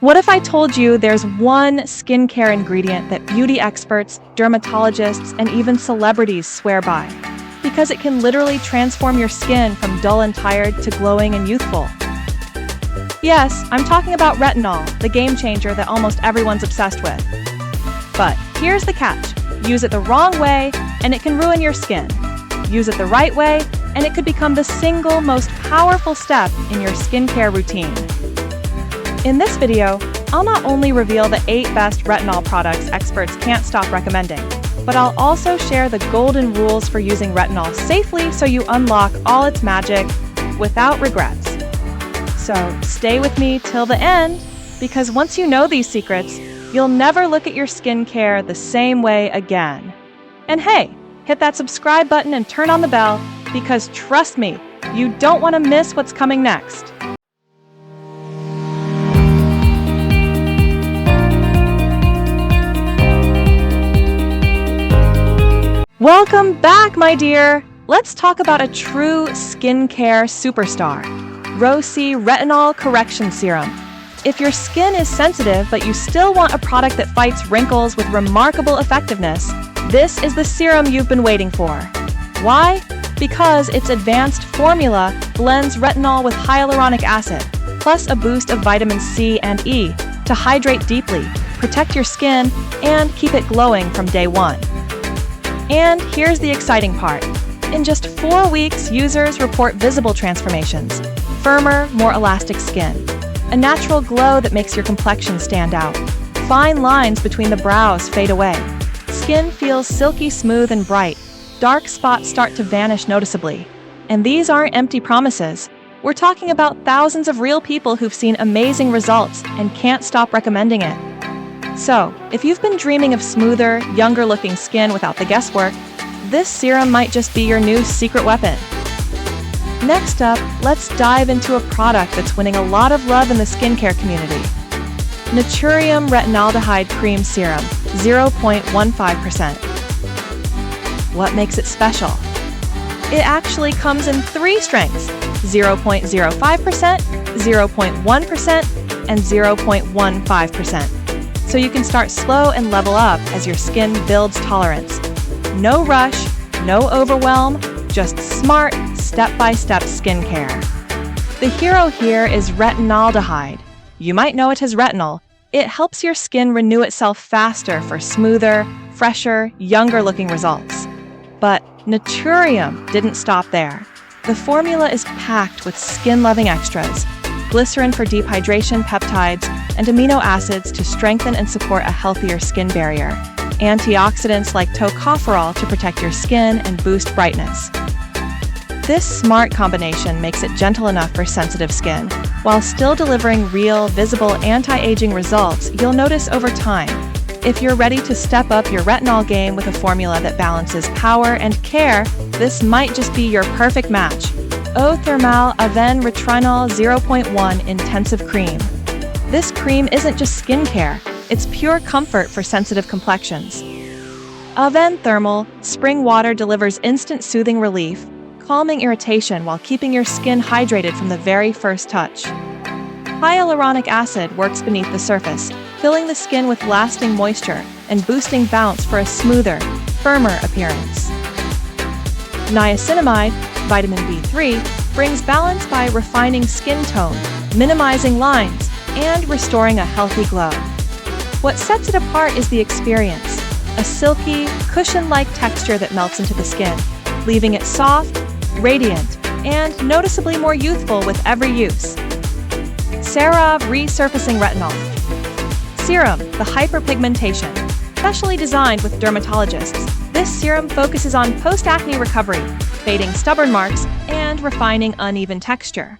What if I told you there's one skincare ingredient that beauty experts, dermatologists, and even celebrities swear by? Because it can literally transform your skin from dull and tired to glowing and youthful. Yes, I'm talking about retinol, the game changer that almost everyone's obsessed with. But here's the catch. Use it the wrong way, and it can ruin your skin. Use it the right way, and it could become the single most powerful step in your skincare routine. In this video, I'll not only reveal the 8 best retinol products experts can't stop recommending, but I'll also share the golden rules for using retinol safely so you unlock all its magic without regrets. So stay with me till the end, because once you know these secrets, you'll never look at your skincare the same way again. And hey, hit that subscribe button and turn on the bell, because trust me, you don't want to miss what's coming next. Welcome back, my dear! Let's talk about a true skincare superstar, Roche-Posay Retinol Correction Serum. If your skin is sensitive but you still want a product that fights wrinkles with remarkable effectiveness, this is the serum you've been waiting for. Why? Because its advanced formula blends retinol with hyaluronic acid, plus a boost of vitamin C and E to hydrate deeply, protect your skin, and keep it glowing from day one. And here's the exciting part. In just 4 weeks, users report visible transformations, firmer, more elastic skin, a natural glow that makes your complexion stand out, fine lines between the brows fade away, skin feels silky smooth and bright, dark spots start to vanish noticeably. And these aren't empty promises. We're talking about thousands of real people who've seen amazing results and can't stop recommending it. So, if you've been dreaming of smoother, younger-looking skin without the guesswork, this serum might just be your new secret weapon. Next up, let's dive into a product that's winning a lot of love in the skincare community. Naturium Retinaldehyde Cream Serum, 0.15%. What makes it special? It actually comes in 3 strengths, 0.05%, 0.1%, and 0.15%. So you can start slow and level up as your skin builds tolerance. No rush, no overwhelm, just smart, step-by-step skincare. The hero here is Retinaldehyde. You might know it as retinol. It helps your skin renew itself faster for smoother, fresher, younger-looking results. But Naturium didn't stop there. The formula is packed with skin-loving extras, glycerin for deep hydration, peptides, and amino acids to strengthen and support a healthier skin barrier, antioxidants like tocopherol to protect your skin and boost brightness. This smart combination makes it gentle enough for sensitive skin, while still delivering real, visible anti-aging results you'll notice over time. If you're ready to step up your retinol game with a formula that balances power and care, this might just be your perfect match. Eau Thermale Avène Retinol 0.1 Intensive Cream. This cream isn't just skincare, it's pure comfort for sensitive complexions. Avène Thermal Spring Water delivers instant soothing relief, calming irritation while keeping your skin hydrated from the very first touch. Hyaluronic acid works beneath the surface, filling the skin with lasting moisture and boosting bounce for a smoother, firmer appearance. Niacinamide, vitamin B3, brings balance by refining skin tone, minimizing lines, and restoring a healthy glow. What sets it apart is the experience, a silky, cushion-like texture that melts into the skin, leaving it soft, radiant, and noticeably more youthful with every use. CeraVe Resurfacing Retinol Serum, the hyperpigmentation, specially designed with dermatologists. This serum focuses on post-acne recovery, fading stubborn marks, and refining uneven texture.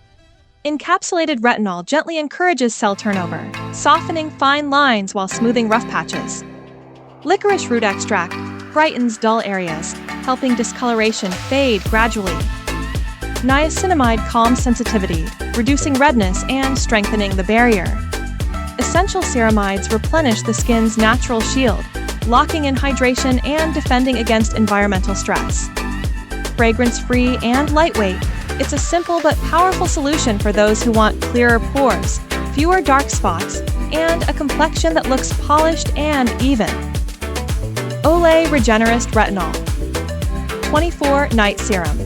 Encapsulated retinol gently encourages cell turnover, softening fine lines while smoothing rough patches. Licorice root extract brightens dull areas, helping discoloration fade gradually. Niacinamide calms sensitivity, reducing redness and strengthening the barrier. Essential ceramides replenish the skin's natural shield, locking in hydration and defending against environmental stress. Fragrance-free and lightweight, It's a simple but powerful solution for those who want clearer pores, fewer dark spots, and a complexion that looks polished and even. Olay Regenerist Retinol 24 Night Serum.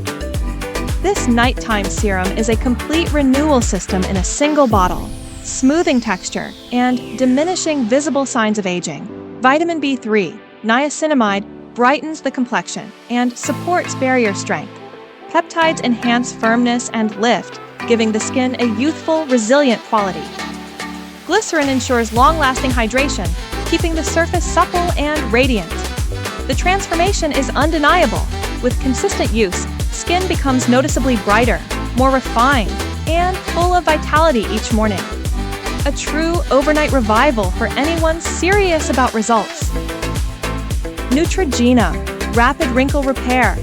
This nighttime serum is a complete renewal system in a single bottle, smoothing texture and diminishing visible signs of aging. Vitamin B3, niacinamide, brightens the complexion and supports barrier strength. Peptides enhance firmness and lift, giving the skin a youthful, resilient quality. Glycerin ensures long-lasting hydration, keeping the surface supple and radiant. The transformation is undeniable. With consistent use, skin becomes noticeably brighter, more refined, and full of vitality each morning. A true overnight revival for anyone serious about results. Neutrogena, Rapid Wrinkle Repair.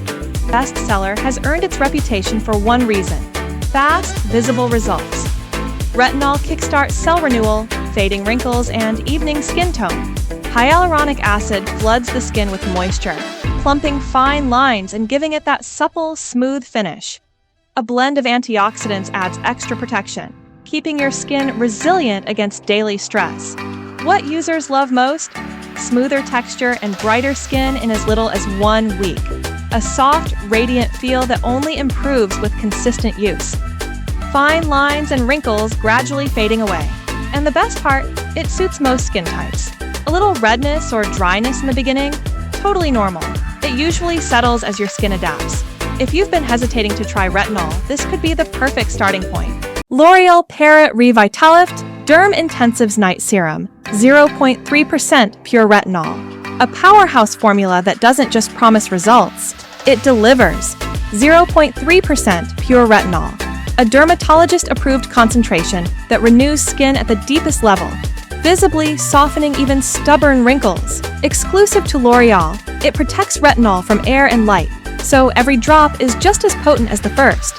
Bestseller has earned its reputation for one reason: fast, visible results. Retinol kickstarts cell renewal, fading wrinkles, and evening skin tone. Hyaluronic acid floods the skin with moisture, plumping fine lines and giving it that supple, smooth finish. A blend of antioxidants adds extra protection, keeping your skin resilient against daily stress. What users love most? Smoother texture and brighter skin in as little as 1 week. A soft, radiant feel that only improves with consistent use. Fine lines and wrinkles gradually fading away. And the best part, it suits most skin types. A little redness or dryness in the beginning? Totally normal. It usually settles as your skin adapts. If you've been hesitating to try retinol, this could be the perfect starting point. L'Oreal Paris Revitalift Derm Intensives Night Serum, 0.3% pure retinol. A powerhouse formula that doesn't just promise results, it delivers. 0.3% pure retinol. A dermatologist-approved concentration that renews skin at the deepest level, visibly softening even stubborn wrinkles. Exclusive to L'Oreal, it protects retinol from air and light, so every drop is just as potent as the first.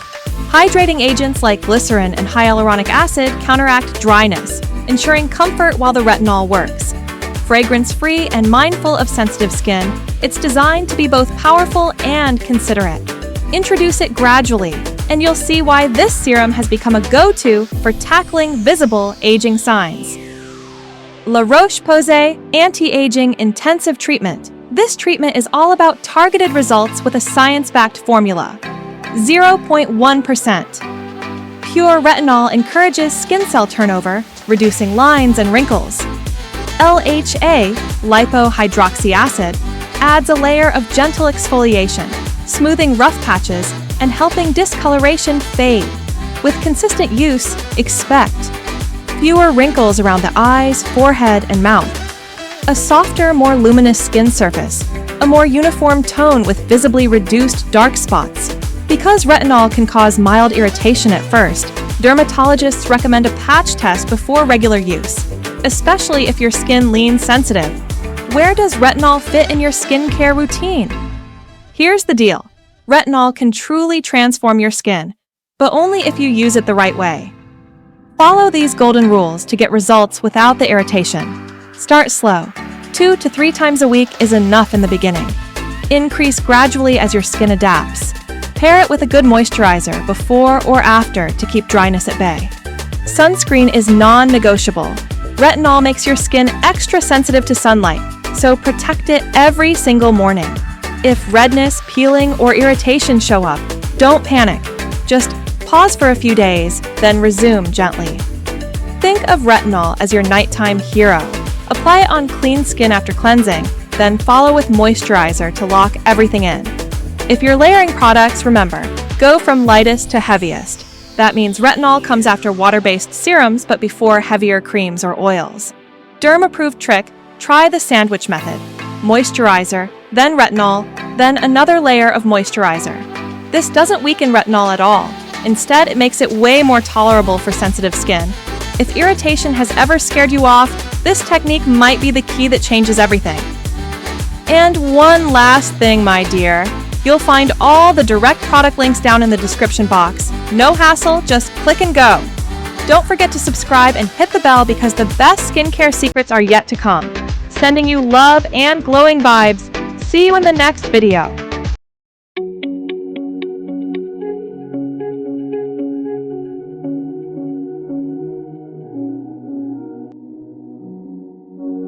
Hydrating agents like glycerin and hyaluronic acid counteract dryness, ensuring comfort while the retinol works. Fragrance-free and mindful of sensitive skin, it's designed to be both powerful and considerate. Introduce it gradually, and you'll see why this serum has become a go-to for tackling visible aging signs. La Roche-Posay Anti-Aging Intensive Treatment. This treatment is all about targeted results with a science-backed formula. 0.1%. Pure retinol encourages skin cell turnover, reducing lines and wrinkles. LHA, lipohydroxy acid, adds a layer of gentle exfoliation, smoothing rough patches and helping discoloration fade. With consistent use, expect fewer wrinkles around the eyes, forehead, and mouth. A softer, more luminous skin surface, a more uniform tone with visibly reduced dark spots. Because retinol can cause mild irritation at first, dermatologists recommend a patch test before regular use, especially if your skin leans sensitive. Where does retinol fit in your skincare routine? Here's the deal. Retinol can truly transform your skin, but only if you use it the right way. Follow these golden rules to get results without the irritation. Start slow. 2 to 3 times a week is enough in the beginning. Increase gradually as your skin adapts. Pair it with a good moisturizer before or after to keep dryness at bay. Sunscreen is non-negotiable. Retinol makes your skin extra sensitive to sunlight, so protect it every single morning. If redness, peeling, or irritation show up, don't panic. Just pause for a few days, then resume gently. Think of retinol as your nighttime hero. Apply it on clean skin after cleansing, then follow with moisturizer to lock everything in. If you're layering products, remember, go from lightest to heaviest. That means retinol comes after water-based serums but before heavier creams or oils. Derm-approved trick, try the sandwich method. Moisturizer, then retinol, then another layer of moisturizer. This doesn't weaken retinol at all. Instead, it makes it way more tolerable for sensitive skin. If irritation has ever scared you off, this technique might be the key that changes everything. And one last thing, my dear. You'll find all the direct product links down in the description box. No hassle, just click and go. Don't forget to subscribe and hit the bell because the best skincare secrets are yet to come. Sending you love and glowing vibes. See you in the next video.